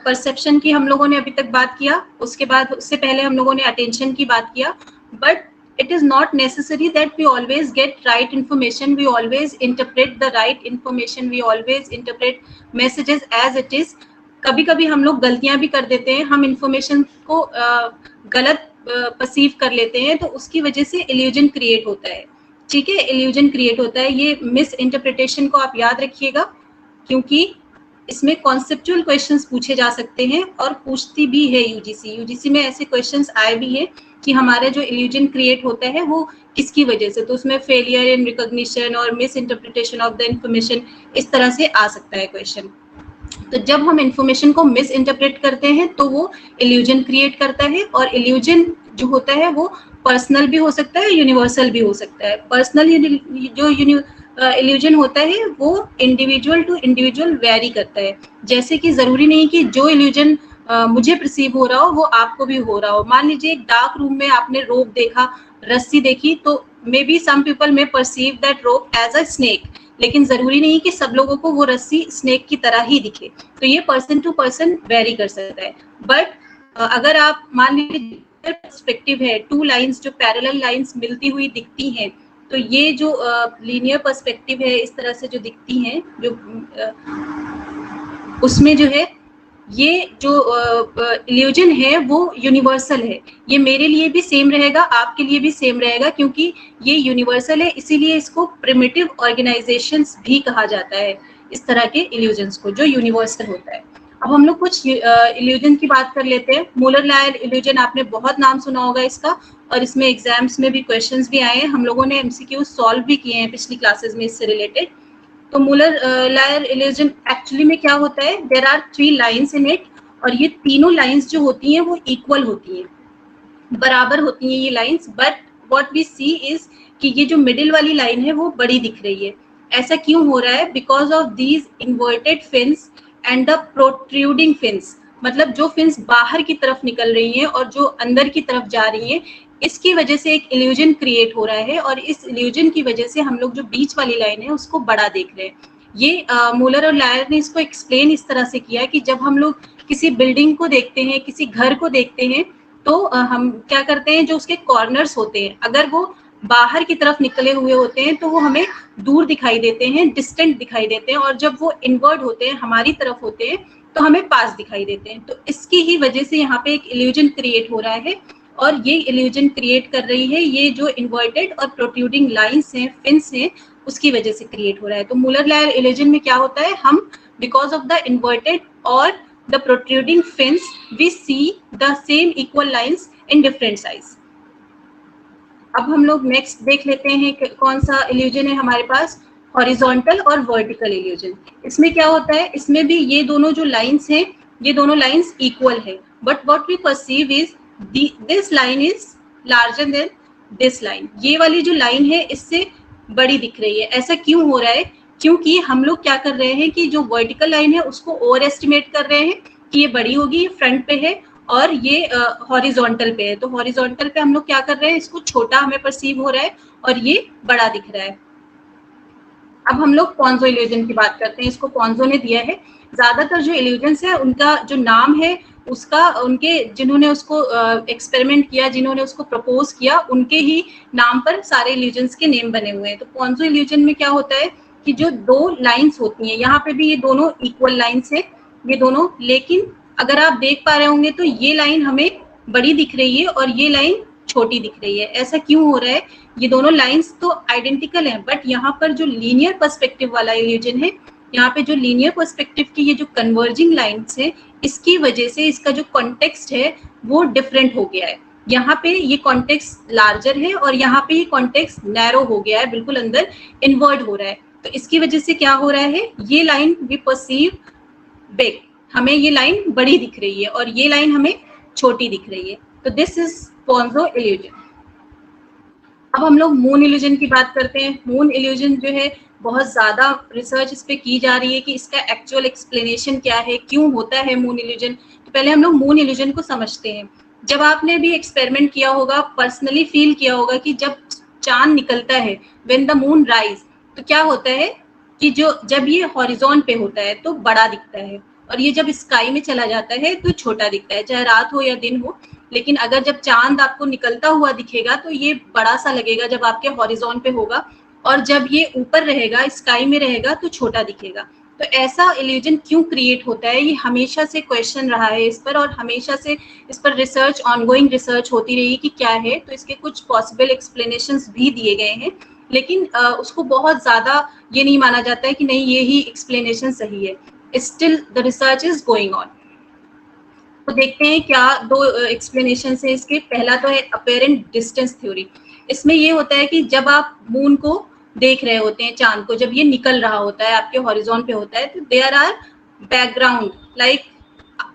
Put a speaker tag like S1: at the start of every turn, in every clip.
S1: Perception की हम लोगों ने अभी तक बात किया, उसके बाद उससे पहले हम लोगों ने अटेंशन की बात किया, but it is not necessary that we always get right information, we always interpret the right information, we always interpret messages as it is. कभी कभी हम लोग गलतियां भी कर देते हैं, हम इंफॉर्मेशन को गलत परसीव कर लेते हैं, तो उसकी वजह से इल्यूजन क्रिएट होता है। ठीक है, इल्यूजन क्रिएट होता है। ये मिस इंटरप्रिटेशन को आप याद रखिएगा, क्योंकि इसमें कॉन्सेप्चुअल क्वेश्चंस पूछे जा सकते हैं और पूछती भी है यूजीसी में ऐसे क्वेश्चंस आए भी हैं कि हमारा जो इल्यूजन क्रिएट होता है वो किसकी वजह से, तो उसमें फेलियर इन रिकॉग्निशन और miss interpretation of the information, इस तरह से आ सकता है क्वेश्चन। तो जब हम इंफॉर्मेशन को मिस इंटरप्रेट करते हैं तो वो इल्यूजन क्रिएट करता है, और इल्यूजन जो होता है वो पर्सनल भी हो सकता है, यूनिवर्सल भी हो सकता है। पर्सनल जो इल्यूजन होता है वो इंडिविजुअल टू इंडिविजुअल वेरी करता है। जैसे कि जरूरी नहीं कि जो इल्यूजन मुझे परसीव हो रहा हो वो आपको भी हो रहा हो। मान लीजिए एक डार्क रूम में आपने रोप देखा, रस्सी देखी, तो maybe some people may perceive that rope as a snake, लेकिन जरूरी नहीं कि सब लोगों को वो रस्सी स्नेक की तरह ही दिखे। तो ये पर्सन टू पर्सन वेरी कर सकता है। बट अगर आप मान लीजिए पर्सपेक्टिव है, टू लाइंस जो पैरेलल लाइंस मिलती हुई दिखती हैं, तो ये जो लीनियर पर्सपेक्टिव है, इस तरह से जो दिखती हैं, जो उसमें जो है ये जो इल्यूजन है वो यूनिवर्सल है। ये मेरे लिए भी सेम रहेगा, आपके लिए भी सेम रहेगा, क्योंकि ये यूनिवर्सल है, इसीलिए इसको प्रिमिटिव ऑर्गेनाइजेशंस भी कहा जाता है, इस तरह के इल्यूजन्स को जो यूनिवर्सल होता है। अब हम लोग कुछ इल्यूजन की बात कर लेते हैं। मूलर-लायर इल्यूजन, आपने बहुत नाम सुना होगा इसका, और इसमें एग्जाम्स में भी क्वेश्चंस भी आए हैं, हम लोगों ने एमसीक्यू सॉल्व भी किए हैं पिछली क्लासेस में इससे रिलेटेड। तो मूलर-लायर इल्यूजन एक्चुअली में क्या होता है, there are 3 lines in it, और ये तीनों लाइंस जो होती हैं वो इक्वल होती हैं, बराबर होती हैं ये lines. But what we see is कि ये जो मिडिल वाली लाइन है वो बड़ी दिख रही है। ऐसा क्यों हो रहा है? Because of these inverted fins and the protruding fins, मतलब जो फिन्स बाहर की तरफ निकल रही हैं और जो अंदर की तरफ जा रही हैं, इसकी वजह से एक इल्यूजन क्रिएट हो रहा है, और इस इल्यूजन की वजह से हम लोग जो बीच वाली लाइन है उसको बड़ा देख रहे हैं। ये मूलर और लायर ने इसको एक्सप्लेन इस तरह से किया कि जब हम लोग किसी बिल्डिंग को देखते हैं, किसी घर को देखते हैं, तो हम क्या करते हैं, जो उसके कॉर्नर्स होते हैं, अगर वो बाहर की तरफ निकले हुए होते हैं तो वो हमें दूर दिखाई देते हैं, डिस्टेंट दिखाई देते हैं, और जब वो इनवर्ड होते हैं, हमारी तरफ होते हैं, तो हमें पास दिखाई देते हैं। तो इसकी ही वजह से यहाँ पे एक इल्यूजन क्रिएट हो रहा है, और ये इल्यूजन क्रिएट कर रही है ये जो इन्वर्टेड और प्रोट्रूडिंग लाइंस हैं, फिन्स हैं, उसकी वजह से क्रिएट हो रहा है। तो मूलर-लायर इल्यूजन में क्या होता है, हम बिकॉज ऑफ द इन्वर्टेड और the protruding fins we see the same equal lines in different size. अब हम लोग नेक्स्ट देख लेते हैं कि कौन सा इल्यूजन है हमारे पास, हॉरिजॉन्टल और वर्टिकल इल्यूजन। इसमें क्या होता है, इसमें भी ये दोनों जो लाइंस हैं, ये दोनों लाइंस इक्वल है, but what we perceive is this line is larger than this line. ये वाली जो लाइन है इससे बड़ी दिख रही है। ऐसा क्यों हो रहा है? क्योंकि हम लोग क्या कर रहे हैं कि जो वर्टिकल लाइन है उसको ओवर एस्टिमेट कर रहे हैं कि ये बड़ी होगी, ये फ्रंट पे है, और ये हॉरिजॉन्टल पे है। तो हॉरिजॉन्टल पे हम लोग क्या कर रहे हैं, इसको छोटा हमें परसीव हो रहा है और ये बड़ा दिख रहा है। अब हम लोग पॉन्जो इल्यूजन की बात करते हैं, इसको पॉन्जो ने दिया है। ज्यादातर जो इल्यूजन्स है उनका जो नाम है उसका, उनके जिन्होंने उसको एक्सपेरिमेंट किया, जिन्होंने उसको प्रपोज किया, उनके ही नाम पर सारे इल्यूजन्स के नेम बने हुए हैं। तो पॉन्जो इल्यूजन में क्या होता है कि जो दो लाइंस होती हैं, यहाँ पे भी ये दोनों इक्वल लाइंस है, ये दोनों, लेकिन अगर आप देख पा रहे होंगे तो ये लाइन हमें बड़ी दिख रही है और ये लाइन छोटी दिख रही है। ऐसा क्यों हो रहा है? ये दोनों लाइंस तो आइडेंटिकल हैं, बट यहाँ पर जो लीनियर पर्सपेक्टिव वाला इल्यूजन है, यहाँ पे जो लीनियर पर्सपेक्टिव की ये जो कन्वर्जिंग लाइंस है, इसकी वजह से इसका जो कॉन्टेक्स्ट है वो डिफरेंट हो गया है। यहाँ पे ये कॉन्टेक्स्ट लार्जर है और यहाँ पे ये कॉन्टेक्स्ट नैरो हो गया है, बिल्कुल अंदर इन्वर्ट हो रहा है। तो इसकी वजह से क्या हो रहा है, ये लाइन वी परसीव बिग, हमें ये लाइन बड़ी दिख रही है और ये लाइन हमें छोटी दिख रही है। तो दिस इज पॉन्जो इल्यूजन। अब हम लोग मून इल्यूजन की बात करते हैं। मून इल्यूजन जो है बहुत ज्यादा रिसर्च इस पे की जा रही है कि इसका एक्चुअल एक्सप्लेनेशन क्या है, क्यों होता है मून इल्यूजन। तो पहले हम लोग मून इल्यूजन को समझते हैं। जब आपने भी एक्सपेरिमेंट किया होगा, पर्सनली फील किया होगा कि जब चांद निकलता है, व्हेन द मून राइज, तो क्या होता है कि जो जब ये हॉरिजॉन पे होता है तो बड़ा दिखता है, और ये जब स्काई में चला जाता है तो छोटा दिखता है, चाहे रात हो या दिन हो। लेकिन अगर जब चांद आपको निकलता हुआ दिखेगा तो ये बड़ा सा लगेगा जब आपके हॉरिजॉन पे होगा, और जब ये ऊपर रहेगा, स्काई में रहेगा, तो छोटा दिखेगा। तो ऐसा इल्यूजन क्यों क्रिएट होता है, ये हमेशा से क्वेश्चन रहा है इस पर, और हमेशा से इस पर रिसर्च, ऑनगोइंग रिसर्च होती रही कि क्या है। तो इसके कुछ पॉसिबल एक्सप्लेनेशंस भी दिए गए हैं, लेकिन उसको बहुत ज़्यादा ये नहीं माना जाता है कि नहीं ये ही एक्सप्लेनेशन सही है। Still the research is going on. तो देखते हैं क्या दो एक्सप्लेनेशन है इसके। पहला तो है अपेरेंट डिस्टेंस थ्योरी। इसमें ये होता है कि जब आप मून को देख रहे होते हैं, चांद को जब ये निकल रहा होता है, आपके हॉरिजॉन पे होता है, तो देयर आर बैकग्राउंड लाइक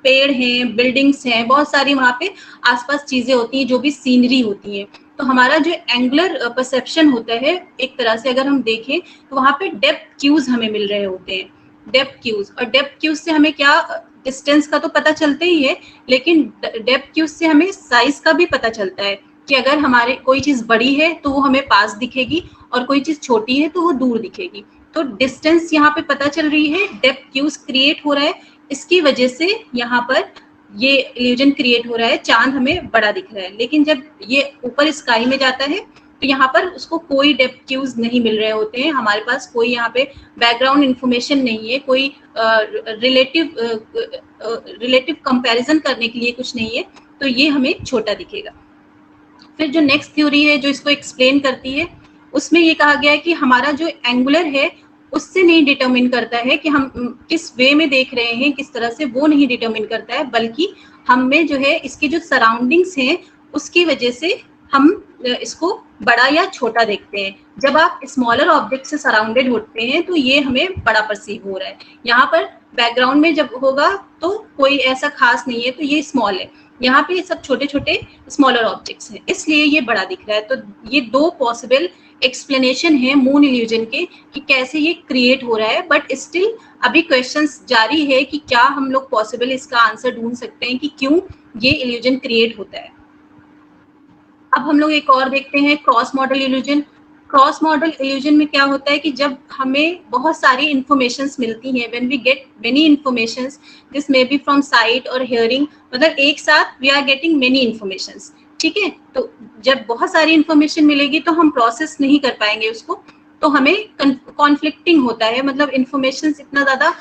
S1: पेड़ हैं, बिल्डिंग्स हैं, बहुत सारी वहाँ पे आसपास चीजें होती हैं जो भी सीनरी होती हैं। तो हमारा जो एंगुलर परसेप्शन होता है, एक तरह से अगर हम देखें तो वहाँ पे डेप्थ क्यूज हमें मिल रहे होते हैं, डेप्थ क्यूज। और डेप्थ क्यूज से हमें क्या, डिस्टेंस का तो पता चलता ही है, लेकिन डेप्थ क्यूज से हमें साइज का भी पता चलता है कि अगर हमारे कोई चीज बड़ी है तो वो हमें पास दिखेगी, और कोई चीज छोटी है तो वो दूर दिखेगी। तो डिस्टेंस यहाँ पे पता चल रही है, डेप्थ क्यूज क्रिएट हो रहा है, इसकी वजह से यहाँ पर ये इल्यूजन क्रिएट हो रहा है, चांद हमें बड़ा दिख रहा है। लेकिन जब ये ऊपर स्काई में जाता है तो यहाँ पर उसको कोई डेप्थ क्यूज नहीं मिल रहे होते हैं, हमारे पास कोई यहाँ पे बैकग्राउंड इंफॉर्मेशन नहीं है, कोई रिलेटिव कंपैरिजन करने के लिए कुछ नहीं है, तो ये हमें छोटा दिखेगा। फिर जो नेक्स्ट थ्योरी है जो इसको एक्सप्लेन करती है, उसमें ये कहा गया है कि हमारा जो एंगुलर है उससे नहीं डिटरमिन करता है कि हम किस वे में देख रहे हैं, किस तरह से, वो नहीं डिटरमिन करता है, बल्कि हम में जो है इसकी जो सराउंडिंग्स हैं उसकी वजह से हम इसको बड़ा या छोटा देखते हैं। जब आप स्मॉलर ऑब्जेक्ट से सराउंडेड होते हैं तो ये हमें बड़ा परसीव हो रहा है। यहाँ पर बैकग्राउंड में जब होगा तो कोई ऐसा खास नहीं है, तो ये स्मॉल है। यहाँ पे सब छोटे छोटे स्मॉलर ऑब्जेक्ट्स हैं, इसलिए ये बड़ा दिख रहा है। तो ये दो पॉसिबल एक्सप्लेनेशन है मून इल्यूजन के कि कैसे ये क्रिएट हो रहा है। बट स्टिल अभी क्वेश्चंस जारी है कि क्या हम लोग पॉसिबल इसका आंसर ढूंढ सकते हैं कि क्यों ये इल्यूजन क्रिएट होता है। अब हम लोग एक और देखते हैं, cross modal illusion. Cross modal illusion में क्या होता है कि जब हमें बहुत सारी इंफॉर्मेशंस मिलती हैं, when we get many informations, this may be from sight और हियरिंग, मतलब एक साथ we are getting many informations, ठीक है। तो जब बहुत सारी इंफॉर्मेशन मिलेगी तो हम प्रोसेस नहीं कर पाएंगे उसको, तो हमें कॉन्फ्लिक्टिंग होता है, मतलब इंफॉर्मेशन इतना ज्यादा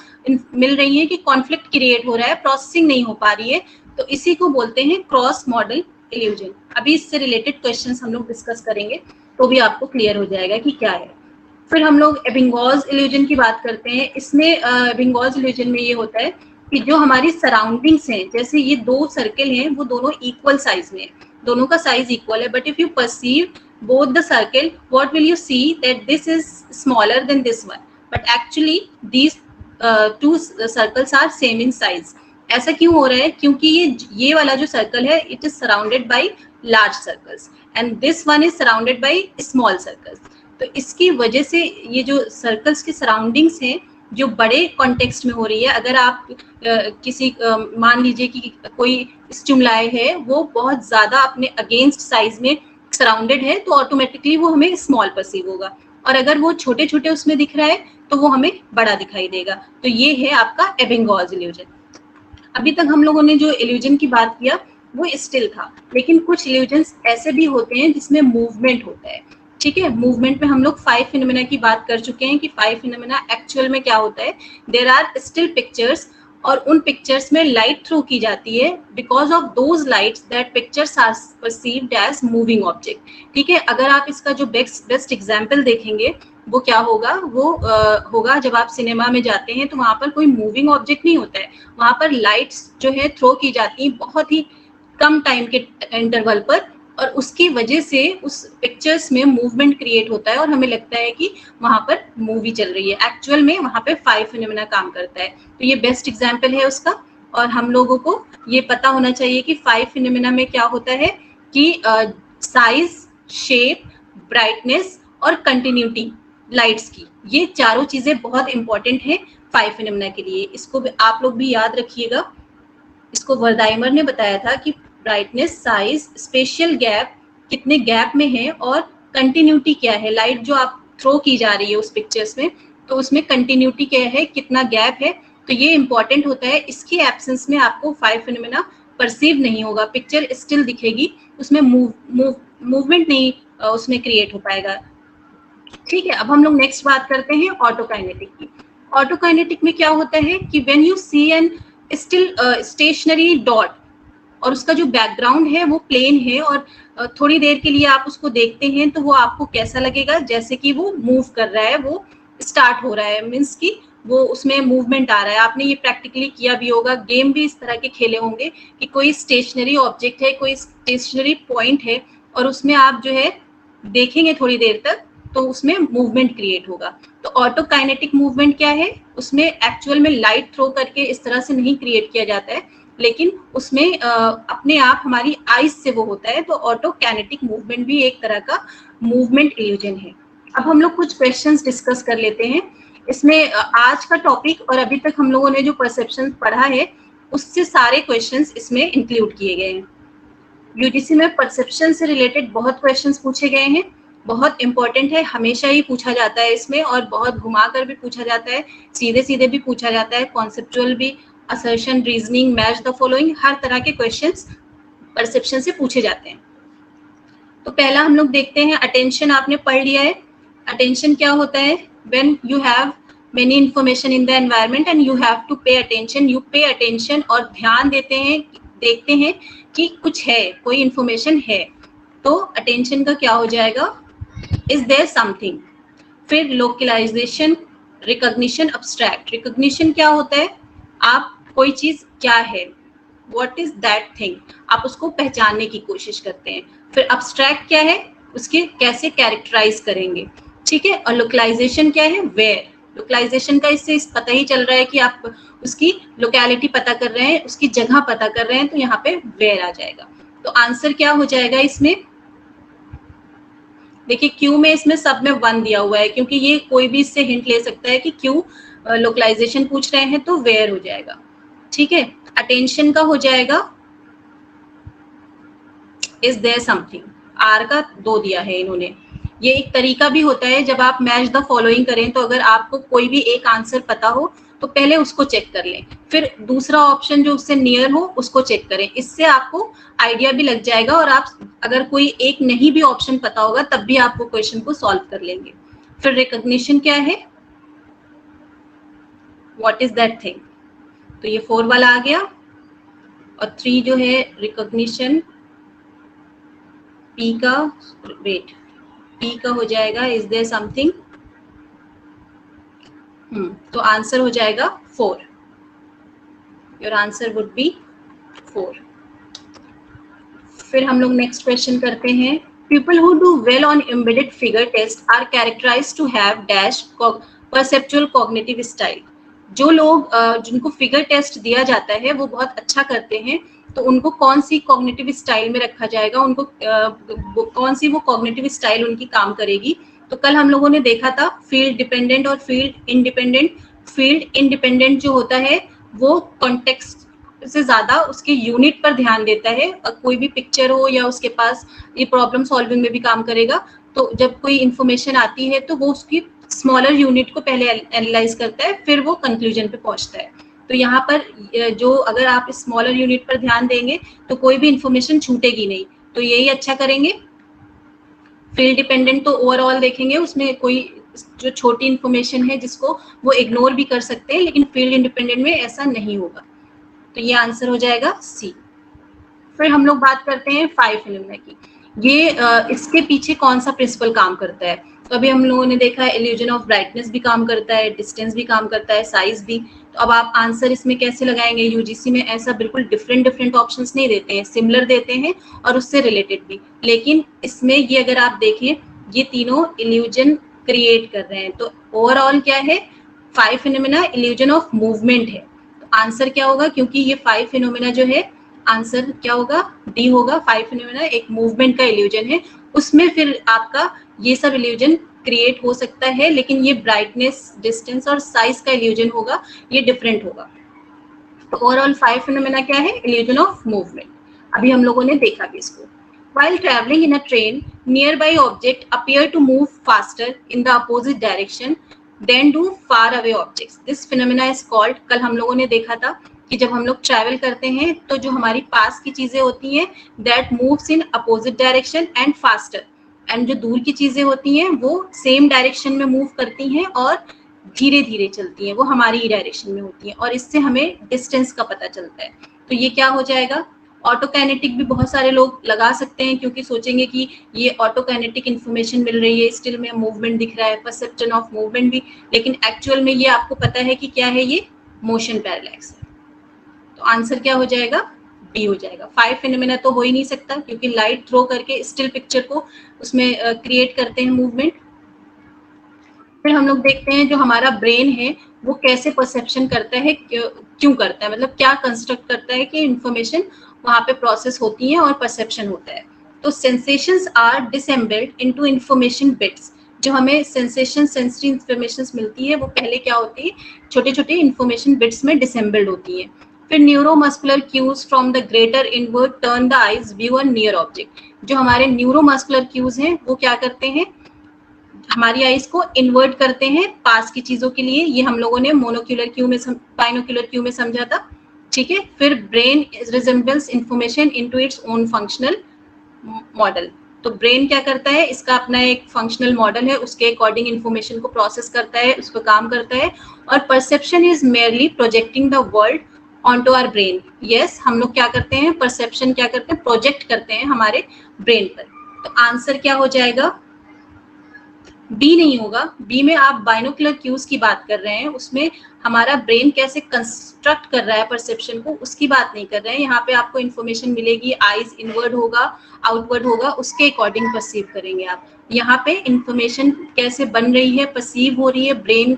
S1: मिल रही है कि कॉन्फ्लिक्ट क्रिएट हो रहा है, प्रोसेसिंग नहीं हो पा रही है। तो इसी को बोलते हैं क्रॉस मॉडल इल्यूजन। अभी इससे रिलेटेड क्वेश्चंस हम लोग डिस्कस करेंगे तो भी आपको क्लियर हो जाएगा कि क्या है। फिर हम लोग एबिंगॉस इल्यूजन की बात करते हैं। इसमें एबिंगॉस इल्यूजन में ये होता है कि जो हमारी सराउंडिंग्स हैं, जैसे ये दो सर्कल हैं, वो दोनों इक्वल साइज में है, दोनों का साइज इक्वल है, but if you perceive both the circle, what will you see that this is smaller than this one, but actually these two circles are same in size. ऐसा क्यों हो रहा है? क्योंकि ये वाला जो सर्कल है, it is surrounded by large circles and this one is surrounded by small circles. तो इसकी वजह से ये जो सर्कल्स की सराउंडिंग्स हैं जो बड़े कॉन्टेक्स्ट में हो रही है, अगर आप किसी मान लीजिए कि कोई स्टिमुलाई है, वो बहुत ज्यादा अपने अगेंस्ट साइज में सराउंडेड है, तो ऑटोमेटिकली वो हमें स्मॉल परसीव होगा, और अगर वो छोटे छोटे उसमें दिख रहा है तो वो हमें बड़ा दिखाई देगा। तो ये है आपका एबिंगॉस इल्यूजन। अभी तक हम लोगों ने जो इल्यूजन की बात किया वो स्टिल था, लेकिन कुछ इल्यूजन्स ऐसे भी होते हैं जिसमें मूवमेंट होता है, ठीक है। मूवमेंट में हम लोग 5 फिनोमेना की बात कर चुके हैं कि 5 फिनोमेना एक्चुअल में क्या होता है। देयर आर स्टिल पिक्चर्स, और उन पिक्चर्स में लाइट थ्रू की जाती है, because of those lights that pictures are perceived as moving object, ठीक है। अगर आप इसका जो बेस्ट एग्जाम्पल देखेंगे वो क्या होगा, वो होगा जब आप सिनेमा में जाते हैं तो वहां पर कोई मूविंग ऑब्जेक्ट नहीं होता है, वहां पर लाइट्स जो है थ्रो की जाती है बहुत ही कम टाइम के इंटरवल पर, और उसकी वजह से उस पिक्चर्स में मूवमेंट क्रिएट होता है और हमें लगता है कि वहां पर मूवी चल रही है। एक्चुअल में वहां पे 5 फिनोमेना काम करता है। तो ये बेस्ट एग्जांपल है उसका, और हम लोगों को ये पता होना चाहिए कि 5 फिनोमेना में क्या होता है कि साइज, शेप, ब्राइटनेस और कंटिन्यूटी लाइट्स की, ये चारों चीजें बहुत इंपॉर्टेंट है 5 फिनोमेना के लिए। इसको भी आप लोग भी याद रखिएगा। इसको वर्दाइमर ने बताया था कि ब्राइटनेस, साइज, स्पेशियल गैप, कितने गैप में है, और कंटिन्यूटी क्या है। लाइट जो आप थ्रो की जा रही है उस पिक्चर्स में, तो उसमें कंटिन्यूटी क्या है, कितना गैप है, तो ये इंपॉर्टेंट होता है, इसके एब्सेंस में आपको 5 फिनोमेना परसीव नहीं होगा, पिक्चर स्टिल दिखेगी, उसमें मूवमेंट नहीं उसमें क्रिएट हो पाएगा। ठीक है, अब हम लोग नेक्स्ट बात करते हैं ऑटोकाइनेटिक की। ऑटोकाइनेटिक में क्या होता है कि when you see an still stationary dot और उसका जो बैकग्राउंड है वो प्लेन है और थोड़ी देर के लिए आप उसको देखते हैं तो वो आपको कैसा लगेगा, जैसे कि वो मूव कर रहा है, वो स्टार्ट हो रहा है, मीन्स कि वो उसमें मूवमेंट आ रहा है। आपने ये प्रैक्टिकली किया भी होगा, गेम भी इस तरह के खेले होंगे कि कोई स्टेशनरी ऑब्जेक्ट है, कोई स्टेशनरी पॉइंट है और उसमें आप जो है देखेंगे थोड़ी देर तक तो उसमें मूवमेंट क्रिएट होगा। तो ऑटोकाइनेटिक मूवमेंट क्या है, उसमें एक्चुअल में लाइट थ्रो करके इस तरह से नहीं क्रिएट किया जाता है, लेकिन उसमें अपने आप हमारी आईज से वो होता है। तो ऑटोकाइनेटिक मूवमेंट भी एक तरह का मूवमेंट इल्यूजन है। अब हम लोग कुछ क्वेश्चंस डिस्कस कर लेते हैं इसमें। आज का टॉपिक और अभी तक हम लोगों ने जो परसेप्शन पढ़ा है उससे सारे क्वेश्चंस इसमें इंक्लूड किए गए हैं। यूजीसी में परसेप्शन से रिलेटेड बहुत क्वेश्चंस पूछे गए हैं, बहुत इंपॉर्टेंट है, हमेशा ही पूछा जाता है इसमें और बहुत घुमा कर भी पूछा जाता है, सीधे सीधे भी पूछा जाता है, कॉन्सेप्चुअल भी, assertion, reasoning, match the following, हर तरह के क्वेश्चंस परसेप्शन से पूछे जाते हैं। तो पहला हम लोग देखते हैं, अटेंशन आपने पढ़ लिया है। अटेंशन क्या होता है, when you have many information in the environment and you have to pay attention, you pay attention और ध्यान देते हैं, देखते हैं कि कुछ है, कोई इंफॉर्मेशन है, तो अटेंशन का क्या हो जाएगा, इज देयर समथिंग। फिर लोकलाइजेशन, रिकॉग्निशन, अब्स्ट्रैक्ट। रिकॉग्निशन क्या होता है, आप कोई चीज क्या है, व्हाट इज दैट थिंग, आप उसको पहचानने की कोशिश करते हैं। फिर अब्स्ट्रैक्ट क्या है, उसके कैसे कैरेक्टराइज करेंगे, ठीक है। और लोकलाइजेशन क्या है, वेयर। लोकलाइजेशन का इससे पता ही चल रहा है कि आप उसकी लोकेलिटी पता कर रहे हैं, उसकी जगह पता कर रहे हैं, तो यहाँ पे वेयर आ जाएगा। तो आंसर क्या हो जाएगा इसमें, देखिए क्यू में इसमें सब में 1 दिया हुआ है, क्योंकि ये कोई भी इससे हिंट ले सकता है कि क्यू लोकलाइजेशन पूछ रहे हैं तो वेयर हो जाएगा, ठीक है। अटेंशन का हो जाएगा इज देयर समथिंग, आर का 2 दिया है इन्होंने। ये एक तरीका भी होता है जब आप मैच द फॉलोइंग करें, तो अगर आपको कोई भी एक आंसर पता हो तो पहले उसको चेक कर लें, फिर दूसरा ऑप्शन जो उससे नियर हो उसको चेक करें, इससे आपको आइडिया भी लग जाएगा और आप अगर कोई एक नहीं भी ऑप्शन पता होगा तब भी आप वो क्वेश्चन को सॉल्व कर लेंगे। फिर रिकॉग्निशन क्या है, व्हाट इज दैट थिंग, तो ये 4 वाला आ गया। और 3 जो है रिकॉग्निशन, पी का वेट, पी का हो जाएगा इज देयर समथिंग, तो आंसर हो जाएगा 4, योर आंसर वुड बी 4। फिर हम लोग नेक्स्ट क्वेश्चन करते हैं, people who do well on embedded figure test are characterized to have dash perceptual cognitive style. जो लोग जिनको फिगर टेस्ट दिया जाता है वो बहुत अच्छा करते हैं, तो उनको कौन सी कॉग्निटिव स्टाइल में रखा जाएगा, उनको कौन सी वो कॉग्निटिव स्टाइल उनकी काम करेगी। तो कल हम लोगों ने देखा था फील्ड डिपेंडेंट और फील्ड इंडिपेंडेंट। फील्ड इंडिपेंडेंट जो होता है वो कॉन्टेक्स्ट से ज्यादा उसके यूनिट पर ध्यान देता है, कोई भी पिक्चर हो या उसके पास, ये प्रॉब्लम सॉल्विंग में भी काम करेगा। तो जब कोई इंफॉर्मेशन आती है तो वो उसकी स्मॉलर यूनिट को पहले एनालाइज करता है, फिर वो कंक्लूजन पे पहुंचता है। तो यहाँ पर जो अगर आप स्मॉलर यूनिट पर ध्यान देंगे तो कोई भी इंफॉर्मेशन छूटेगी नहीं, तो यही अच्छा करेंगे। फील्ड डिपेंडेंट तो ओवरऑल देखेंगे, उसमें कोई जो छोटी इंफॉर्मेशन है जिसको वो इग्नोर भी कर सकते हैं, लेकिन फील्ड इंडिपेंडेंट में ऐसा नहीं होगा, तो ये आंसर हो जाएगा सी। फिर हम लोग बात करते हैं 5 फिनोमेना की, ये इसके पीछे कौन सा प्रिंसिपल काम करता है। तो अभी हम लोगों ने देखा है इल्यूजन ऑफ ब्राइटनेस भी काम करता है, डिस्टेंस भी काम करता है, साइज भी। तो अब आप आंसर इसमें कैसे लगाएंगे, यूजीसी में ऐसा बिल्कुल डिफरेंट ऑप्शंस नहीं देते हैं, सिमिलर देते हैं और उससे रिलेटेड भी, लेकिन इसमें ये अगर आप देखें ये तीनों इल्यूजन क्रिएट कर रहे हैं। तो ओवरऑल क्या है, 5 फिनोमेना इल्यूजन ऑफ मूवमेंट है। तो आंसर क्या होगा, क्योंकि ये 5 फिनोमेना जो है, आंसर क्या होगा, डी होगा। 5 फिनोमेना एक मूवमेंट का इल्यूजन है, उसमें फिर आपका ये सब इल्यूजन क्रिएट हो सकता है, लेकिन ये ब्राइटनेस, डिस्टेंस और साइज का इल्यूजन होगा, ये डिफरेंट होगा। तो ओवरऑल 5 फिनोमेना क्या है, इल्यूजन ऑफ मूवमेंट। अभी हम लोगों ने देखा भी इसको। While traveling in a train, nearby object appear to move faster in the opposite direction. Then do far away objects. This phenomena is called, कल हम लोगों ने देखा था कि जब हम लोग ट्रैवल करते हैं तो जो हमारी पास की चीजें होती हैं that moves in opposite direction and faster, and जो दूर की चीजें होती हैं वो सेम डायरेक्शन में मूव करती हैं और धीरे धीरे चलती हैं, वो हमारी ही डायरेक्शन में होती हैं, और इससे हमें डिस्टेंस का पता चलता है। तो ये क्या हो जाएगा? ऑटोकाइनेटिक भी बहुत सारे लोग लगा सकते हैं क्योंकि सोचेंगे कि ये ऑटोकाइनेटिक इन्फॉर्मेशन मिल रही है, स्टिल में मूवमेंट दिख रहा है, परसेप्शन ऑफ मूवमेंट भी, लेकिन एक्चुअल में ये आपको पता है कि क्या है, ये मोशन पैरालैक्स है। तो आंसर क्या हो जाएगा? डी हो जाएगा। 5 फिनोमेना तो हो ही नहीं सकता क्योंकि लाइट थ्रो करके स्टिल पिक्चर को उसमें क्रिएट करते हैं मूवमेंट। फिर हम लोग देखते हैं जो हमारा ब्रेन है वो कैसे परसेप्शन करता है, क्यों करता है, मतलब क्या कंस्ट्रक्ट करता है कि इंफॉर्मेशन वहां पे प्रोसेस होती है और परसेप्शन होता है। तो sensations are disassembled into information bits. जो हमें सेंसेशन सेंसरी इंफॉर्मेशन मिलती है वो पहले क्या होती है, छोटे छोटे इंफॉर्मेशन बिट्स में डिसएम्बल्ड होती है। फिर neuromuscular cues from the greater inward turn the eyes view a near object. जो हमारे न्यूरोमस्कुलर क्यूज हैं वो क्या करते हैं, हमारी आइज को इन्वर्ट करते हैं पास की चीजों के लिए। ये हम लोगों ने मोनोक्यूलर क्यू में बाइनोक्यूलर क्यू में समझा था, ठीक है। फिर brain resembles information into its own functional model. तो ब्रेन क्या करता है, इसका अपना एक फंक्शनल मॉडल है, उसके अकॉर्डिंग इंफॉर्मेशन को प्रोसेस करता है, उस पर काम करता है। और perception is merely projecting the world onto our brain. Yes, हम लोग क्या करते हैं, परसेप्शन क्या करते हैं, प्रोजेक्ट करते हैं हमारे ब्रेन पर। तो आंसर क्या हो जाएगा? बी नहीं होगा। बी में आप बाइनोकुलर क्यूज की बात कर रहे हैं, उसमें हमारा ब्रेन कैसे कंस्ट्रक्ट कर रहा है परसेप्शन को, उसकी बात नहीं कर रहे हैं। यहाँ पे आपको इन्फॉर्मेशन मिलेगी, आईज इनवर्ड होगा, आउटवर्ड होगा, उसके अकॉर्डिंग परसीव करेंगे आप। यहाँ पे इंफॉर्मेशन कैसे बन रही है, परसीव हो रही है, ब्रेन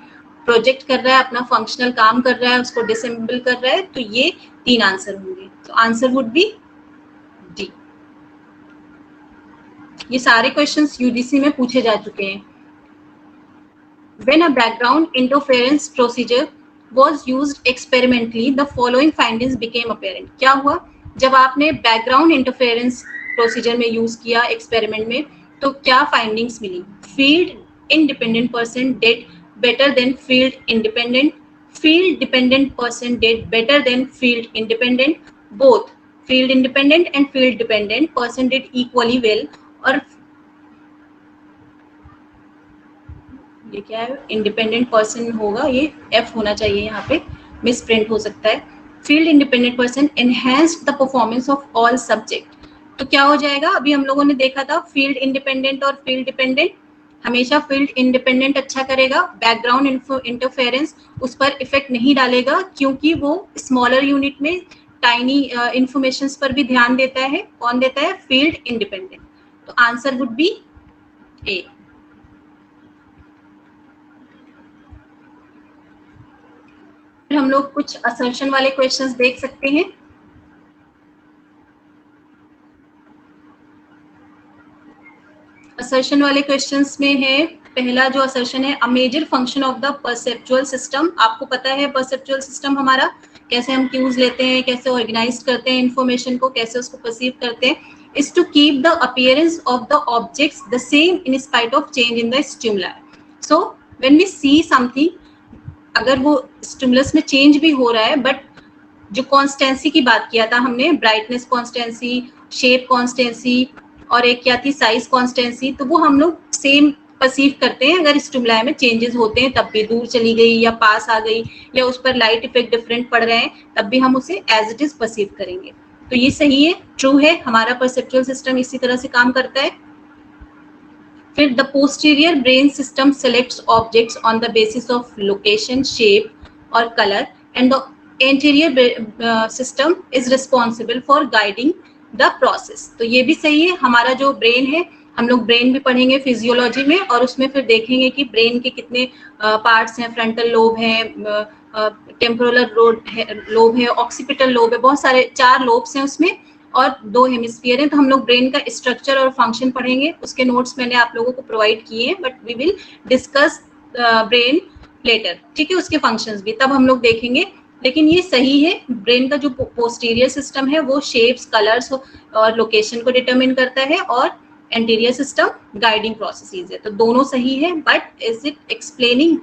S1: प्रोजेक्ट कर रहा है, अपना फंक्शनल काम कर रहा है, उसको डिसेंबल कर रहा है। तो ये 3 आंसर होंगे। तो आंसर वुड बी डी। ये सारे क्वेश्चंस यूजीसी में पूछे जा चुके हैं। When a background interference procedure was used experimentally, the following findings became apparent. क्या हुआ जब आपने बैकग्राउंड इंटरफेरेंस प्रोसीजर में यूज किया एक्सपेरिमेंट में, तो क्या फाइंडिंग्स मिली? Field independent person did better than field independent, field dependent person did better than field independent, both field independent and field dependent person did equally well, और ये क्या है, इंडिपेंडेंट पर्सन होगा, ये एफ होना चाहिए, यहाँ पे मिस प्रिंट हो सकता है। Field independent person enhanced the performance of all subject. तो क्या हो जाएगा, अभी हम लोगों ने देखा था फील्ड इंडिपेंडेंट और फील्ड डिपेंडेंट। हमेशा फील्ड इंडिपेंडेंट अच्छा करेगा, बैकग्राउंड इंटरफेरेंस उस पर इफेक्ट नहीं डालेगा क्योंकि वो स्मॉलर यूनिट में टाइनी इंफॉर्मेशन पर भी ध्यान देता है। कौन देता है? Field independent. तो आंसर वुड बी ए। हम लोग कुछ असर्शन वाले क्वेश्चंस देख सकते हैं। असर्शन वाले क्वेश्चंस में है, पहला जो असर्शन है, a major function of the perceptual system. आपको पता है परसेप्चुअल सिस्टम हमारा कैसे हम क्यूज लेते हैं, कैसे ऑर्गेनाइज करते हैं इंफॉर्मेशन को, कैसे उसको परसीव करते हैं, is to keep the appearance of the objects the same in spite of change in the stimuli. So when we see something, अगर वो स्टिमुलस में चेंज भी हो रहा है, बट जो कॉन्स्टेंसी की बात किया था हमने, ब्राइटनेस कॉन्स्टेंसी, शेप कॉन्स्टेंसी, और एक क्या थी, साइज कॉन्स्टेंसी, तो वो हम लोग सेम परसीव करते हैं। अगर स्टिमुलाई में चेंजेस होते हैं तब भी, दूर चली गई या पास आ गई या उस पर लाइट इफेक्ट डिफरेंट पड़ रहे हैं, तब भी हम उसे एज इट इज परसीव करेंगे। तो ये सही है, ट्रू है, हमारा परसेप्चुअल सिस्टम इसी तरह से काम करता है। फिर the posterior brain system selects objects on the basis of location, shape और colour, and the anterior system is responsible for guiding the process. तो ये भी सही है, हमारा जो ब्रेन है, हम लोग ब्रेन भी पढ़ेंगे फिजियोलॉजी में, और उसमें फिर देखेंगे कि ब्रेन के कितने पार्ट्स हैं, फ्रंटल लोब है, टेम्पोरल लोब है, ऑक्सीपिटल लोब है, बहुत सारे 4 लोब्स हैं उसमें, और 2 हेमिस्फीयर हैं। तो हम लोग ब्रेन का स्ट्रक्चर और फंक्शन पढ़ेंगे, उसके नोट्स मैंने आप लोगों को प्रोवाइड किए हैं, but we will discuss brain later, ठीक है, उसके फंक्शंस भी तब हम लोग देखेंगे। लेकिन ये सही है, ब्रेन का जो पोस्टीरियर सिस्टम है वो शेप्स, कलर्स और लोकेशन को डिटरमिन करता है, और एंटीरियर सिस्टम गाइडिंग प्रोसेसेस है। तो दोनों सही है, but is it explaining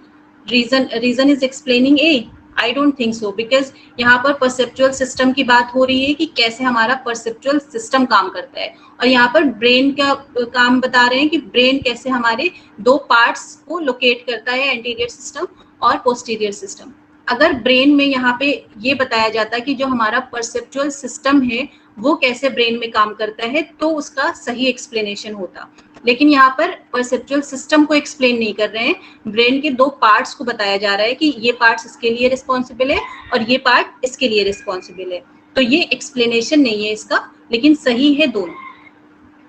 S1: reason is explaining A? I don't think so, because यहाँ पर परसेप्चुअल सिस्टम की बात हो रही है कि कैसे हमारा परसेप्चुअल सिस्टम काम करता है, और यहाँ पर ब्रेन का काम बता रहे हैं कि ब्रेन कैसे हमारे दो पार्ट्स को लोकेट करता है, एंटीरियर सिस्टम और पोस्टीरियर सिस्टम। अगर ब्रेन में यहाँ पे ये बताया जाता कि जो हमारा परसेप्चुअल सिस्टम है वो कैसे ब्रेन में काम करता है, तो उसका सही एक्सप्लेनेशन होता। लेकिन यहाँ पर परसेप्चुअल सिस्टम को एक्सप्लेन नहीं कर रहे हैं, ब्रेन के दो पार्ट्स को बताया जा रहा है कि ये पार्ट्स इसके लिए रिस्पॉन्सिबल है और ये पार्ट इसके लिए रिस्पॉन्सिबल है। तो ये एक्सप्लेनेशन नहीं है इसका, लेकिन सही है दोनों।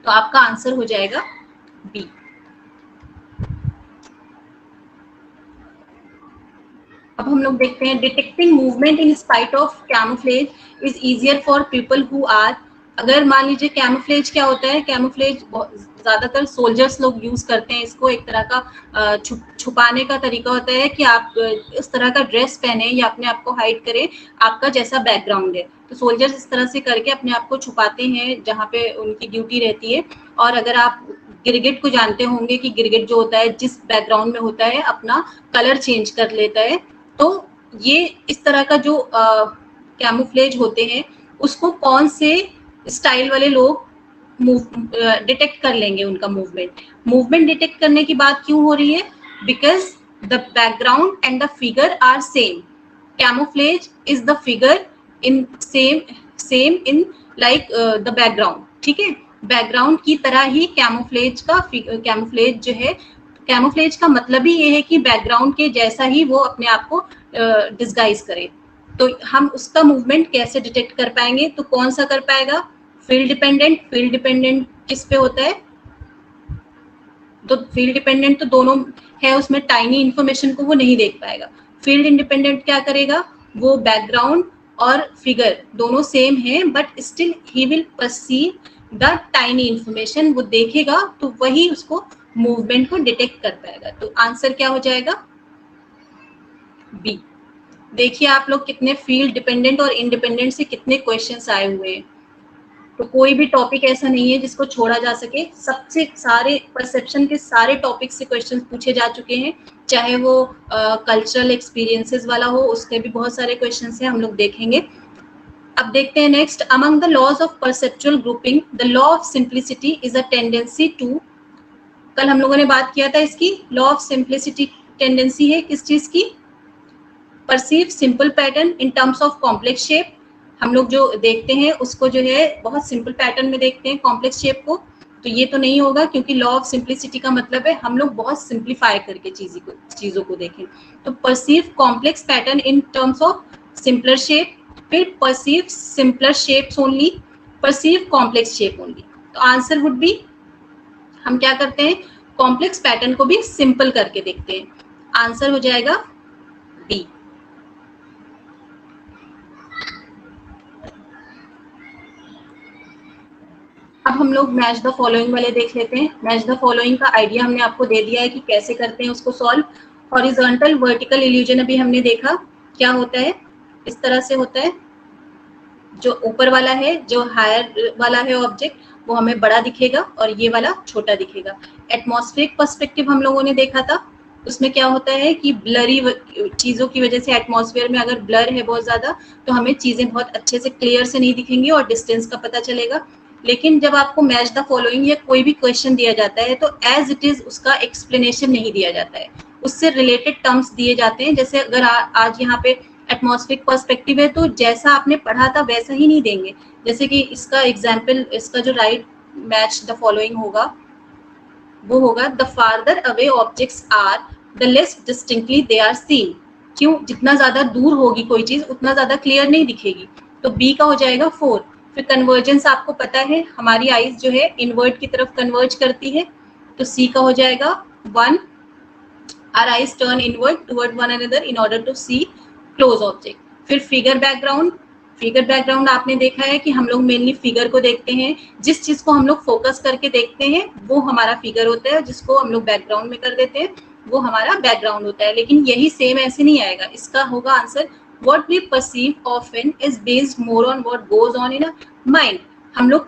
S1: तो आपका आंसर हो जाएगा बी। अब हम लोग देखते हैं, detecting movement in spite of camouflage is easier for people who are. अगर मान लीजिए कैमोफ्लेज क्या होता है, कैमोफ्लेज ज्यादातर सोल्जर्स लोग यूज करते हैं इसको, एक तरह का छुपाने का तरीका होता है कि आप इस तरह का ड्रेस पहने या अपने आप को हाइड करें, आपका जैसा बैकग्राउंड है। तो सोल्जर्स इस तरह से करके अपने आप को छुपाते हैं जहाँ पे उनकी ड्यूटी रहती है। और अगर आप गिरगिट को जानते होंगे कि गिरगिट जो होता है जिस बैकग्राउंड में होता है अपना कलर चेंज कर लेता है। तो ये इस तरह का जो कैमोफ्लेज होते हैं उसको कौन से स्टाइल वाले लोग डिटेक्ट कर लेंगे, उनका मूवमेंट डिटेक्ट करने की बात क्यों हो रही है? Because the background and the figure are same. Camouflage is the figure in same in like the background, ठीक है। बैकग्राउंड की तरह ही कैमोफ्लेज जो है, कैमोफ्लेज का मतलब ही ये है कि बैकग्राउंड के जैसा ही वो अपने आप को डिस्गाइज करे। तो हम उसका मूवमेंट कैसे डिटेक्ट कर पाएंगे? तो कौन सा कर पाएगा? फील्ड डिपेंडेंट किस पे होता है? तो फील्ड डिपेंडेंट तो दोनों है, उसमें टाइनी इंफॉर्मेशन को वो नहीं देख पाएगा। फील्ड इंडिपेंडेंट क्या करेगा? वो बैकग्राउंड और फिगर दोनों सेम है, but still he will perceive the tiny information. वो देखेगा तो वही उसको मूवमेंट को डिटेक्ट कर पाएगा। तो आंसर क्या हो जाएगा? बी। देखिए आप लोग कितने फील्ड डिपेंडेंट और इंडिपेंडेंट से कितने क्वेश्चंस आए हुए हैं। तो कोई भी टॉपिक ऐसा नहीं है जिसको छोड़ा जा सके। सबसे सारे परसेप्शन के सारे टॉपिक से क्वेश्चंस पूछे जा चुके हैं, चाहे वो कल्चरल एक्सपीरियंसेस वाला हो, उसके भी बहुत सारे क्वेश्चंस हैं, हम लोग देखेंगे। अब देखते हैं next, among the laws of perceptual grouping the law of simplicity is a tendency to. कल हम लोगों ने बात किया था इसकी, लॉ ऑफ सिंप्लिसिटी टेंडेंसी है किस चीज की? Perceive simple pattern in terms of complex shape. हम लोग जो देखते हैं उसको जो है बहुत सिंपल पैटर्न में देखते हैं कॉम्प्लेक्स शेप को। तो ये तो नहीं होगा, क्योंकि लॉ ऑफ सिंप्लिसिटी का मतलब है हम लोग बहुत सिंप्लीफाई करके चीजों को देखें। तो perceive complex pattern in terms of simpler shape, फिर perceive simpler shapes only, perceive complex shape only. तो आंसर वुड बी, हम क्या करते हैं, कॉम्प्लेक्स पैटर्न को भी सिंपल करके देखते हैं। आंसर हो जाएगा बी। अब हम लोग मैच द फॉलोइंग वाले देख लेते हैं। मैच द फॉलोइंग का आइडिया हमने आपको दे दिया है कि कैसे करते हैं उसको सॉल्व। हॉरिजॉन्टल वर्टिकल इल्यूजन अभी हमने देखा क्या होता है, इस तरह से होता है। जो ऊपर वाला है, जो हायर वाला है ऑब्जेक्ट, वो हमें बड़ा दिखेगा और ये वाला छोटा दिखेगा। एटमॉस्फेरिक पर्सपेक्टिव हम लोगों ने देखा था, उसमें क्या होता है कि ब्लरी चीजों की वजह से एटमॉस्फेयर में अगर ब्लर है बहुत ज्यादा तो हमें चीजें बहुत अच्छे से क्लियर से नहीं दिखेंगी और डिस्टेंस का पता चलेगा। लेकिन जब आपको मैच द फॉलोइंग या कोई भी क्वेश्चन दिया जाता है तो एज इट इज उसका एक्सप्लेनेशन नहीं दिया जाता है, उससे रिलेटेड टर्म्स दिए जाते हैं। जैसे अगर आज यहाँ पे एटमॉस्फेरिक पर्सपेक्टिव है तो जैसा आपने पढ़ा था वैसा ही नहीं देंगे। जैसे कि इसका एग्जाम्पल, इसका जो राइट मैच द फॉलोइंग होगा वो होगा the farther away objects are the less distinctly they are seen. क्यों? जितना ज्यादा दूर होगी कोई चीज उतना ज्यादा क्लियर नहीं दिखेगी। तो बी का हो जाएगा 4। फिर कन्वर्जेंस आपको पता है, हमारी आईज जो है इनवर्ट की तरफ कन्वर्ज करती है, तो सी का हो जाएगा 1। Our eyes turn inward toward one another in order to see close object. फिर फिगर बैकग्राउंड आपने देखा है कि हम लोग मेनली फिगर को देखते हैं। जिस चीज को हम लोग फोकस करके देखते हैं वो हमारा फिगर होता है, जिसको हम लोग बैकग्राउंड में कर देते हैं वो हमारा बैकग्राउंड होता है। लेकिन यही सेम ऐसे नहीं आएगा, इसका होगा answer what we perceive often is based more on what goes on in a mind। हम लोग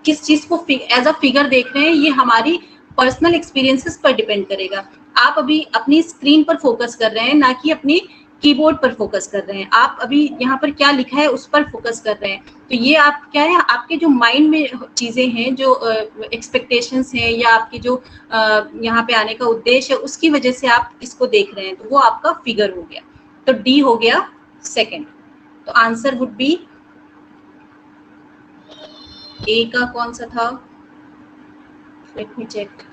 S1: किस चीज को एज अ फिगर देख रहे हैं ये हमारी पर्सनल एक्सपीरियंसेस पर डिपेंड करेगा। आप अभी अपनी स्क्रीन पर फोकस कर रहे हैं, ना कि अपने कीबोर्ड पर फोकस कर रहे हैं। आप अभी यहाँ पर क्या लिखा है उस पर फोकस कर रहे हैं। तो ये आप क्या है, आपके जो माइंड में चीजें हैं, जो एक्सपेक्टेशंस हैं, या आपकी जो यहाँ पे आने का उद्देश्य है, उसकी वजह से आप इसको देख रहे हैं। तो वो आपका फिगर हो गया। तो डी हो गया सेकंड। तो आंसर वुड बी, ए का कौन सा था, लेट मी चेक।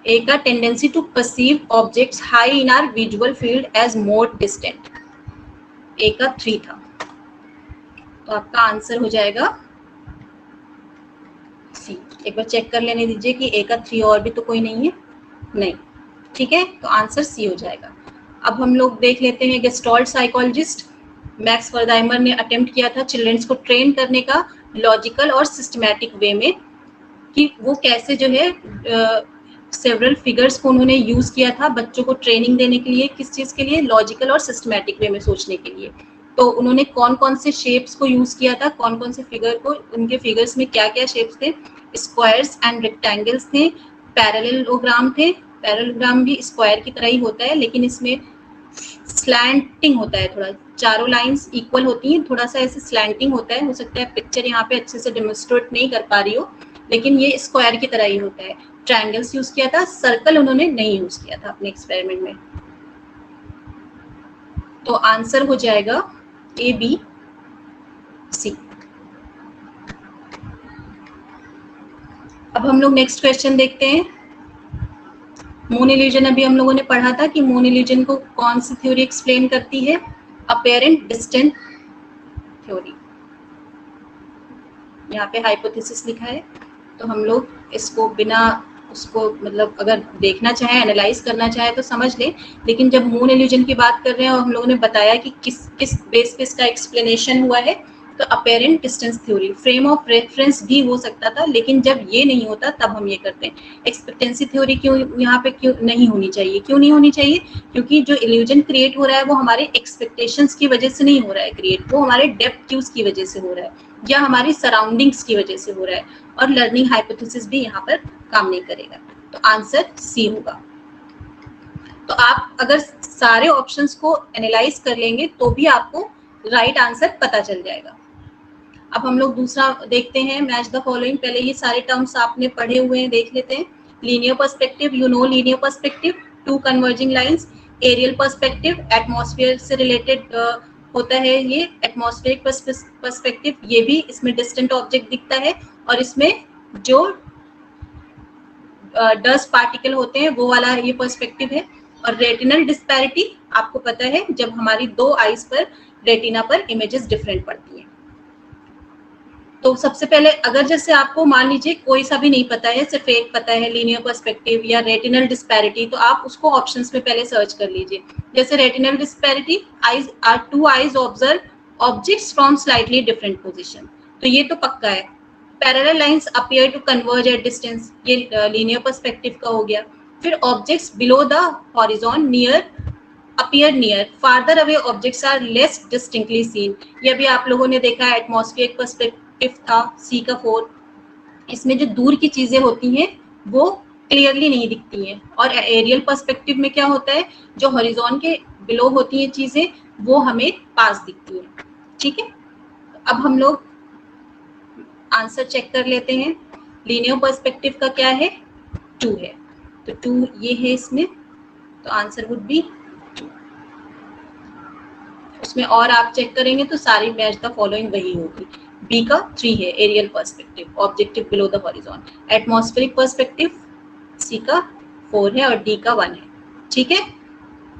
S1: ए का tendency to perceive objects high in our visual field as more distant, A का 3 था। तो आपका आंसर हो जाएगा सी। एक बार चेक कर लेने दीजिए कि ए का 3 और भी तो कोई नहीं है, नहीं, ठीक है। तो आंसर सी हो जाएगा। अब हम लोग देख लेते हैं गेस्टॉल्ट साइकोलॉजिस्ट मैक्स वर्दाइमर ने अटेम्प्ट किया था चिल्ड्रंस को ट्रेन करने का लॉजिकल और सिस्टमैटिक वे में, कि वो कैसे जो है सेवरल फिगर्स को उन्होंने यूज किया था बच्चों को ट्रेनिंग देने के लिए। किस चीज के लिए? लॉजिकल और सिस्टमैटिक वे में सोचने के लिए। तो उन्होंने कौन कौन से शेप्स को यूज किया था, कौन कौन से फिगर को, उनके फिगर्स में क्या क्या शेप्स थे? स्क्वायर्स एंड रेक्टेंगल्स थे, पैरेललोग्राम थे। पैरेललोग्राम भी स्क्वायर की तरह ही होता है, लेकिन इसमें स्लैंटिंग होता है, थोड़ा चारों लाइंस इक्वल होती हैं, थोड़ा सा ऐसे स्लैंटिंग होता है। हो सकता है पिक्चर यहाँ पे अच्छे से डेमोन्स्ट्रेट नहीं कर पा रही हो, लेकिन ये स्क्वायर की तरह ही होता है। ट्रायंगल्स यूज किया था, सर्कल उन्होंने नहीं यूज किया था अपने एक्सपेरिमेंट में। तो आंसर हो जाएगा ए, बी, सी। अब हम लोग नेक्स्ट क्वेश्चन देखते हैं। मून इल्यूजन अभी हम लोगों ने पढ़ा था कि मून इल्यूजन को कौन सी थ्योरी एक्सप्लेन करती है? Apparent distance theory. यहाँ पे हाइपोथेसिस लिखा है, तो हम लोग इसको बिना उसको मतलब अगर देखना चाहे, एनालाइज करना चाहे तो समझ ले। लेकिन जब मून इल्यूजन की बात कर रहे हैं और हम लोगों ने बताया कि किस किस बेस पे इसका एक्सप्लेनेशन हुआ है, तो apparent distance theory frame of reference भी हो सकता था, लेकिन जब ये नहीं होता तब हम ये करते हैं। एक्सपेक्टेंसी थ्योरी क्यों यहाँ पे क्यों नहीं होनी चाहिए? क्यों नहीं होनी चाहिए? क्योंकि जो इल्यूजन क्रिएट हो रहा है वो हमारे एक्सपेक्टेशंस की वजह से नहीं हो रहा है क्रिएट, वो हमारे डेप्थ क्यूज की वजह से हो रहा है, या हमारी सराउंडिंग्स की वजह से हो रहा है। और लर्निंग हाइपोथेसिस भी यहाँ पर काम नहीं करेगा। तो आंसर सी होगा। तो आप अगर सारे ऑप्शंस को एनालाइज कर लेंगे तो भी आपको राइट आंसर पता चल जाएगा। अब हम लोग दूसरा देखते हैं, मैच द फॉलोइंग। पहले ये सारे टर्म्स आपने पढ़े हुए हैं, देख लेते हैं। Linear perspective, you know linear perspective, two converging lines. Aerial perspective, atmosphere से रिलेटेड होता है ये। एटमॉस्फेरिक पर्सपेक्टिव, ये भी इसमें डिस्टेंट ऑब्जेक्ट दिखता है, और इसमें जो डस्ट पार्टिकल होते हैं वो वाला ये पर्सपेक्टिव है। और रेटिनल डिस्पैरिटी, आपको पता है जब हमारी दो आईज पर रेटिना पर इमेजेस डिफरेंट पड़ती हैं। तो सबसे पहले अगर जैसे आपको मान लीजिए कोई सा भी नहीं पता है, सिर्फ एक पता है लीनियर पर्सपेक्टिव या रेटिनल डिस्पैरिटी, तो आप उसको ऑप्शंस में पहले सर्च कर लीजिए। जैसे retinal disparity, eyes are two eyes observe objects from slightly different position, तो ये तो पक्का है। Parallel lines appear to converge at distance, ये लीनियर पर्सपेक्टिव का हो गया। फिर objects below the horizon near appear near, farther away objects are less distinctly seen, ये भी आप लोगों ने देखा है। एटमॉस्फेरिक पर्सपेक्टिव था सी का 4, इसमें जो दूर की चीजें होती हैं वो क्लियरली नहीं दिखती हैं। और एरियल पर्सपेक्टिव में क्या होता है, जो हॉरिजॉन के बिलो होती हैं चीजें वो हमें पास दिखती हैं। ठीक है, अब हम लोग आंसर चेक कर लेते हैं। लीनियर पर्सपेक्टिव का क्या है? 2 है, तो 2 ये है इसमें, तो आंसर वुड बी 2। उसमें और आप चेक करेंगे तो सारी मैच द फॉलोइंग वही होगी। बी का 3 है, aerial perspective, objective below the horizon. Atmospheric perspective C का 4 है और डी का 1 है। ठीक है,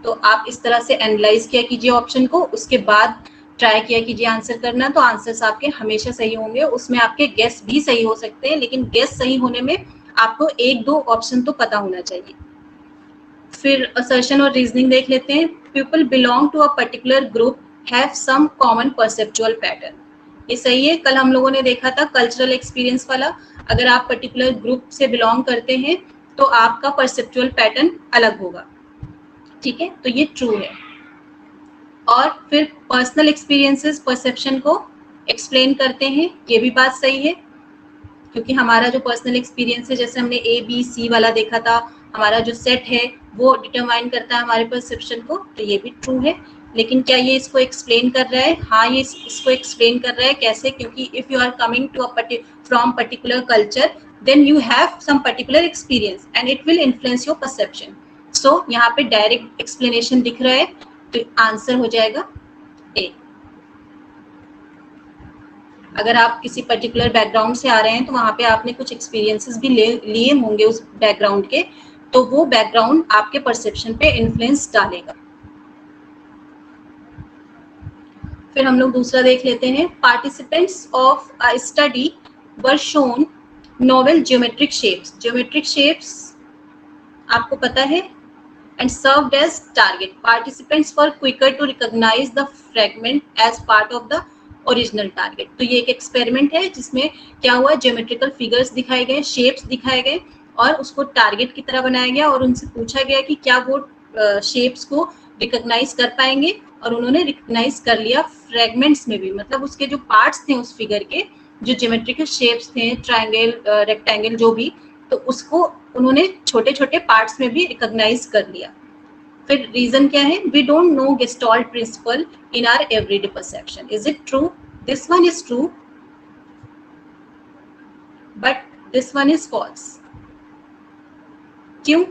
S1: तो आप इस तरह से एनालाइज किया कीजिए ऑप्शन को, उसके बाद ट्राई किया कीजिए आंसर करना, तो आंसर्स आपके हमेशा सही होंगे। उसमें आपके गेस भी सही हो सकते हैं, लेकिन गेस सही होने में आपको 1-2 ऑप्शन तो पता होना चाहिए। फिर असर्शन और रीजनिंग देख लेते हैं। People belong to a particular group have some common perceptual pattern, ये सही है। कल हम लोगों ने देखा था कल्चरल एक्सपीरियंस वाला, अगर आप पर्टिकुलर ग्रुप से बिलोंग करते हैं तो आपका परसेप्चुअल पैटर्न अलग होगा। ठीक है, तो ये ट्रू है। और फिर पर्सनल एक्सपीरियंसेस परसेप्शन को एक्सप्लेन करते हैं, ये भी बात सही है, क्योंकि हमारा जो पर्सनल एक्सपीरियंस है, जैसे हमने A B C वाला देखा था, हमारा जो सेट है वो डिटरमाइन करता है हमारे परसेप्शन को, तो ये भी ट्रू है। लेकिन क्या ये इसको एक्सप्लेन कर रहा है? हाँ, ये इसको एक्सप्लेन कर रहा है। कैसे? क्योंकि if you are coming to from particular culture, then you have some particular experience and it will influence your perception. So यहाँ पे डायरेक्ट एक्सप्लेनेशन दिख रहा है, तो आंसर हो जाएगा ए। अगर आप किसी पर्टिकुलर बैकग्राउंड से आ रहे हैं तो वहां पे आपने कुछ एक्सपीरियंसेस भी लिए होंगे उस बैकग्राउंड के, तो वो बैकग्राउंड आपके परसेप्शन पे इन्फ्लुएंस डालेगा। फिर हम लोग दूसरा देख लेते हैं। Participants of a study were shown novel geometric shapes. Geometric shapes आपको पता है, and served as target. Participants were quicker to recognise the fragment as part of the original target. तो ये एक एक्सपेरिमेंट है जिसमें क्या हुआ, ज्योमेट्रिकल फिगर्स दिखाए गए, शेप्स दिखाए गए और उसको टारगेट की तरह बनाया गया और उनसे पूछा गया कि क्या वो शेप्स को रिकॉग्नाइज कर पाएंगे, और उन्होंने रिकॉग्नाइज कर लिया फ्रेगमेंट्स में भी। मतलब उसके जो पार्ट्स थे उस फिगर के, जो ज्योमेट्रिकल शेप्स थे, ट्रायंगल, रेक्टेंगल, जो भी, तो उसको उन्होंने छोटे छोटे पार्ट्स में भी रिकॉग्नाइज कर लिया। फिर रीजन क्या है? We don't know gestalt principle in our everyday perception. Is it true? This one is true, but this one is false. क्यों?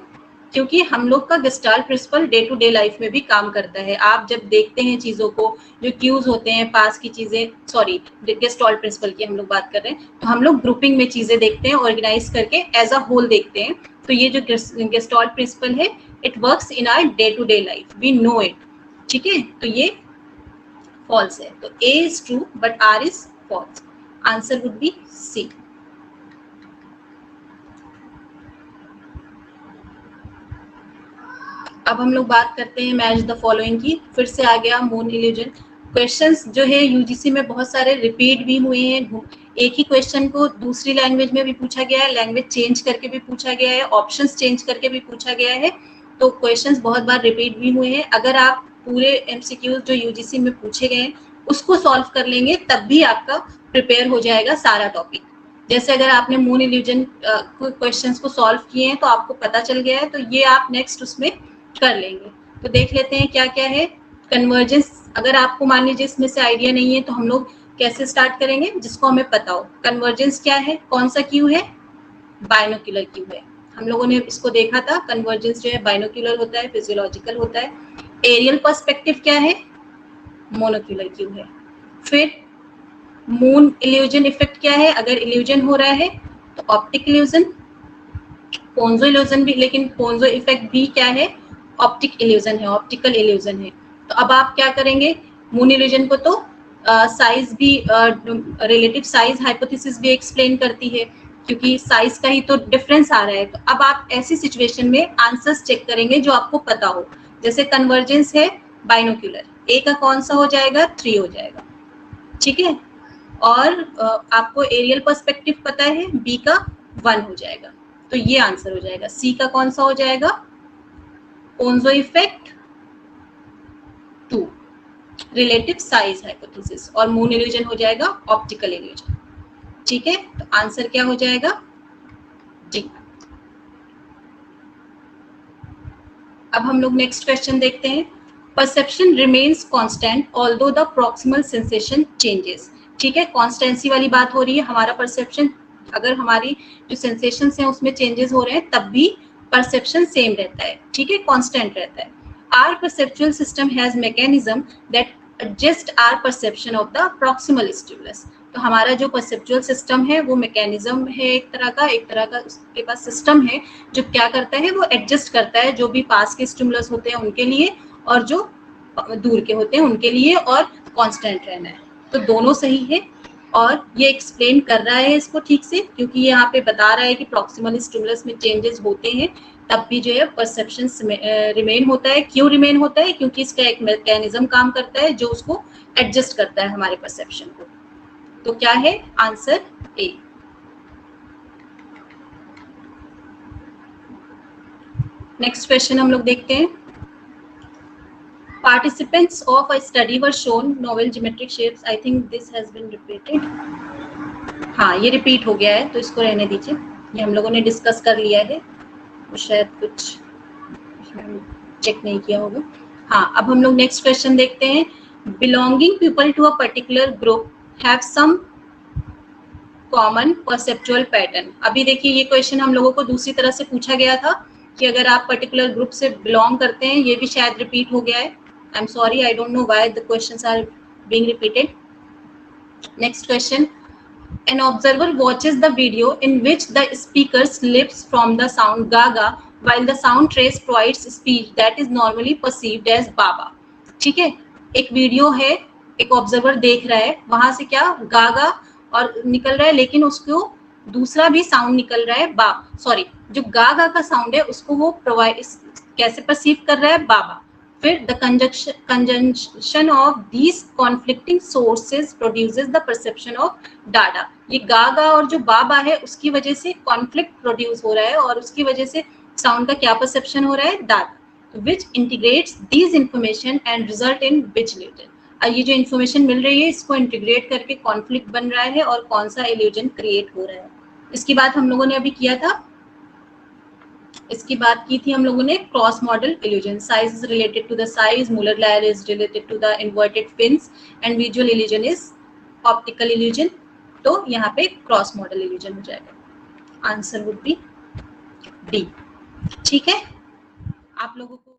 S1: क्योंकि हम लोग का gestalt principle day to day life में भी काम करता है। आप जब देखते हैं चीजों को, जो क्यूज होते हैं, पास की चीजें, सॉरी गेस्टाल्ट प्रिंसिपल की हम लोग बात कर रहे हैं, तो हम लोग ग्रुपिंग में चीजें देखते हैं, ऑर्गेनाइज करके एज अ होल देखते हैं। तो ये जो गेस्टाल्ट प्रिंसिपल है, it works in our day to day life, we know it. ठीक है, तो ये फॉल्स है। तो A is true but R is false. Answer would be C. अब हम लोग बात करते हैं मैच द फॉलोइंग की। फिर से आ गया मून इल्यूजन। क्वेश्चंस जो है यूजीसी में बहुत सारे रिपीट भी हुए हैं। एक ही क्वेश्चन को दूसरी लैंग्वेज में भी पूछा गया है, लैंग्वेज चेंज करके भी पूछा गया है, ऑप्शंस चेंज करके भी पूछा गया है। तो क्वेश्चंस बहुत बार रिपीट भी हुए हैं। अगर आप पूरे एमसीक्यूज जो यूजीसी में पूछे गए हैं उसको सॉल्व कर लेंगे, तब भी आपका प्रिपेयर हो जाएगा सारा टॉपिक। जैसे अगर आपने मून इल्यूजन क्वेश्चंस को सॉल्व किए हैं तो आपको पता चल गया है, तो ये आप नेक्स्ट उसमें कर लेंगे। तो देख लेते हैं क्या क्या है। कन्वर्जेंस, अगर आपको मान लीजिए इसमें से आइडिया नहीं है तो हम लोग कैसे स्टार्ट करेंगे, जिसको हमें पता हो। कन्वर्जेंस क्या है? कौन सा क्यू है? बाइनोक्यूलर क्यू है। हम लोगों ने इसको देखा था। कन्वर्जेंस जो है बाइनोक्यूलर होता है, फिजियोलॉजिकल होता है। एरियल पर्सपेक्टिव क्या है? मोनोक्यूलर क्यू है। फिर मून इल्यूजन इफेक्ट क्या है? अगर इल्यूजन हो रहा है तो ऑप्टिक इल्यूजन, पोन्जो इल्यूजन भी, लेकिन पोन्जो इफेक्ट भी क्या है? ऑप्टिक इल्यूजन है, ऑप्टिकल इल्यूजन है। तो अब आप क्या करेंगे? मून इल्यूजन को तो साइज भी, रिलेटिव साइज हाइपोथेसिस भी एक्सप्लेन करती है, क्योंकि साइज का ही तो डिफरेंस आ रहा है। तो अब आप ऐसी सिचुएशन में आंसर्स चेक करेंगे जो आपको पता हो। जैसे कन्वर्जेंस है बाइनोक्यूलर, ए का कौन सा हो जाएगा? 3 हो जाएगा। ठीक है, और आपको एरियल पर्सपेक्टिव पता है, बी का 1 हो जाएगा। तो ये आंसर हो जाएगा। सी का कौन सा हो जाएगा? पोन्जो इफेक्ट 2, रिलेटिव साइज हाइपोथेसिस, और मून इल्यूजन हो जाएगा ऑप्टिकल इल्यूजन। ठीक है, तो आंसर क्या हो जाएगा? डी। अब हम लोग नेक्स्ट क्वेश्चन देखते हैं। Perception remains constant although the proximal sensation changes. ठीक है, कॉन्स्टेंसी वाली बात हो रही है। हमारा परसेप्शन, अगर हमारी जो सेंसेशंस हैं उसमें चेंजेस हो रहे हैं, तब भी परसेप्शन सेम रहता है। ठीक है, कांस्टेंट रहता है। Our perceptual system has mechanism that adjust our perception of the proximal stimulus. तो हमारा जो परसेप्चुअल सिस्टम है वो मैकेनिज्म है, एक तरह का उसके पास सिस्टम है जो क्या करता है, वो एडजस्ट करता है जो भी पास के स्टिमुलस होते हैं उनके लिए और जो दूर के होते हैं उनके लिए, और कांस्टेंट रहना है। तो दोनों सही है, और ये एक्सप्लेन कर रहा है इसको ठीक से, क्योंकि यहाँ पे बता रहा है कि प्रॉक्सिमल स्टिमुलस में चेंजेस होते हैं, तब भी जो है परसेप्शन रिमेन होता है। क्यों रिमेन होता है? क्योंकि इसका एक मैकेनिज्म काम करता है जो उसको एडजस्ट करता है हमारे परसेप्शन को। तो क्या है आंसर? ए। नेक्स्ट क्वेश्चन हम लोग देखते हैं। Participants of a study were shown novel geometric shapes. I think this has been repeated. हाँ, ये रिपीट हो गया है तो इसको रहने दीजिए, ये हम लोगों ने डिस्कस कर लिया है। वो शायद कुछ चेक नहीं किया होगा। हाँ, अब हम लोग नेक्स्ट क्वेश्चन देखते हैं। Belonging people to a particular group have some common perceptual pattern. अभी देखिए ये क्वेश्चन हम लोगों को दूसरी तरह से पूछा गया था कि अगर आप पर्टिकुलर ग्रुप से बिलोंग करते हैं, ये भी शायद रिपीट हो गया है। I am sorry, I don't know why the questions are being repeated. Next question, an observer watches the video in which the speaker slips from the sound gaga while the sound trace provides speech that is normally perceived as baba। ठीक है, एक video है, एक observer देख रहा है, वहां से क्या गागा और निकल रहा है, लेकिन उसको दूसरा भी साउंड निकल रहा है, बा सॉरी जो गागा का साउंड है उसको वो प्रोवाइड कैसे परसीव कर रहा है, बाबा। फिर the conjunction of these conflicting sources produces the perception of डाडा। ये गागा और जो बाबा है उसकी वजह से कॉन्फ्लिक्ट प्रोड्यूस हो रहा है और उसकी वजह से साउंड का क्या परसेप्शन हो रहा है, डाडा। Which integrates these information and result in which illusion. ये जो इन्फॉर्मेशन मिल रही है इसको इंटीग्रेट करके कॉन्फ्लिक्ट बन रहा है और कौन सा इल्यूजन क्रिएट हो रहा है। इसकी बात हम लोगों ने अभी किया था, इसकी बात की थी हम लोगों ने cross modal illusion. Size is related to the size, Muller Lyer is related to the inverted fins and visual illusion is optical illusion. तो यहाँ पे क्रॉस मॉडल इल्यूजन हो जाएगा। Answer would be D. ठीक है, आप लोगों को